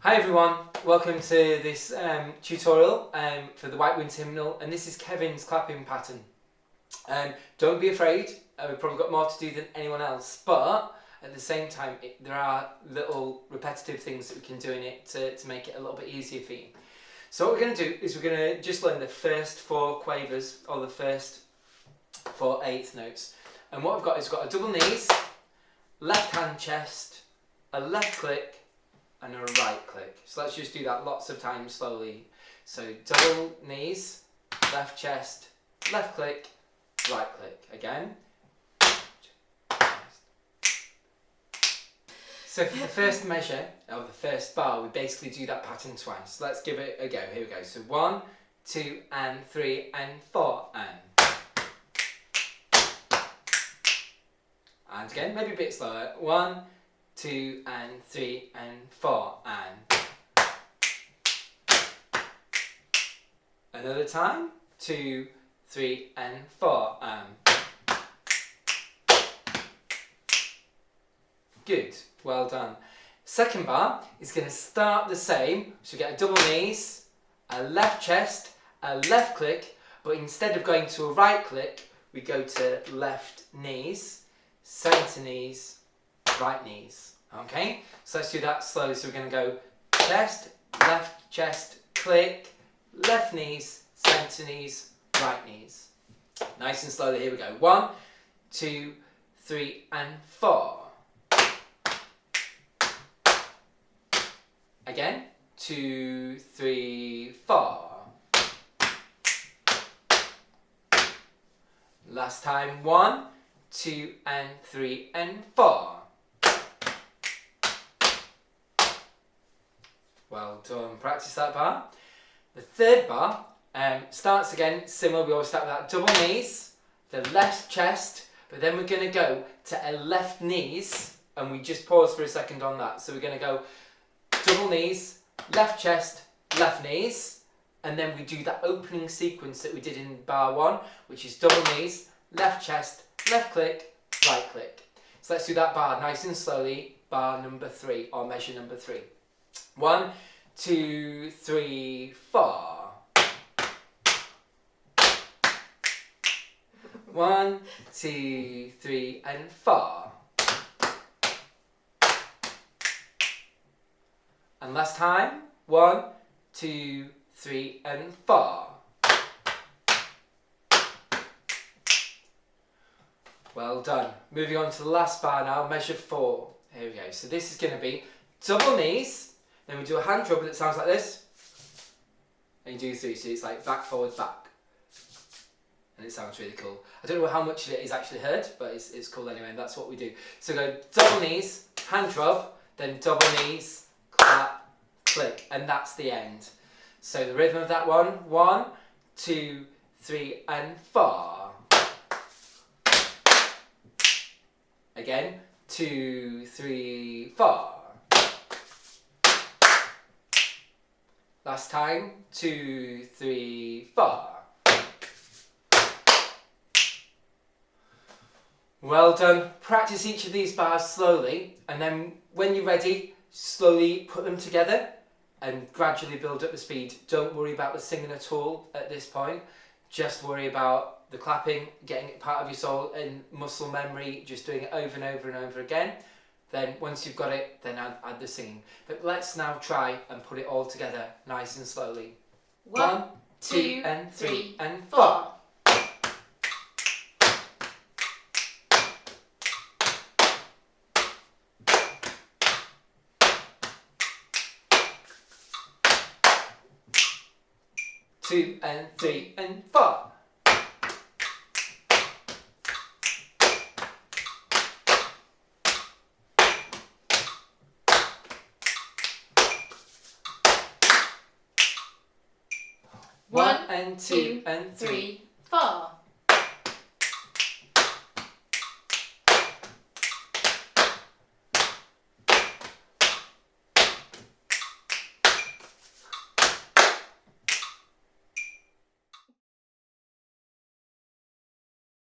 Hi everyone, welcome to this tutorial for the White Winter Hymnal, and this is Kevin's clapping pattern. Don't be afraid, we've probably got more to do than anyone else, but at the same time there are little repetitive things that we can do in it to make it a little bit easier for you. So what we're going to do is we're going to just learn the first 4 quavers, or the first 4 eighth notes. And what we've got is we've got a double knees, left hand chest, a left click, and a right click. So let's just do that lots of times slowly. So double knees, left chest, left click, right click. Again. So for the first measure, or the first bar, we basically do that pattern twice. Let's give it a go. Here we go. So 1, 2, and 3, and 4, and. And again, maybe a bit slower. 1, 2, and 3, and 4, and. Another time. 2, 3, and 4, and. Good, well done. Second bar is going to start the same. So we get a double knees, a left chest, a left click, but instead of going to a right click, we go to left knees, centre knees, right knees. Okay, so let's do that slowly. So we're going to go chest, click, left knees, centre knees, right knees. Nice and slowly. Here we go. 1, 2, 3, and 4. Again. 2, 3, 4. Last time. 1, 2, and 3, and 4. Well done. Practice that bar. The third bar starts again similar. We always start with that double knees, the left chest, but then we're going to go to a left knees, and we just pause for a second on that. So we're going to go double knees, left chest, left knees, and then we do that opening sequence that we did in bar 1, which is double knees, left chest, left click, right click. So let's do that bar nice and slowly. Bar number 3, or measure number 3. 1, 2, 3, 4. 1, 2, 3, and 4. And last time. 1, 2, 3, and 4. Well done. Moving on to the last bar now, measure 4. Here we go. So this is going to be double knees. Then we do a hand rubber that sounds like this. And you do 3, so it's like back, forward, back. And it sounds really cool. I don't know how much of it is actually heard, but it's cool anyway, and that's what we do. So go double knees, hand rub, then double knees, clap, click, and that's the end. So the rhythm of that one, 1, 2, 3, and 4. Again, 2, 3, 4. Last time, 2, 3, 4. Well done. Practice each of these bars slowly, and then when you're ready, slowly put them together and gradually build up the speed. Don't worry about the singing at all at this point. Just worry about the clapping, getting it part of your soul and muscle memory, just doing it over and over and over again. Then once you've got it, then add the singing. But let's now try and put it all together nice and slowly. 1, 2, and 3, and 4. Two and 3 and 4. One and 2 and 3, 4.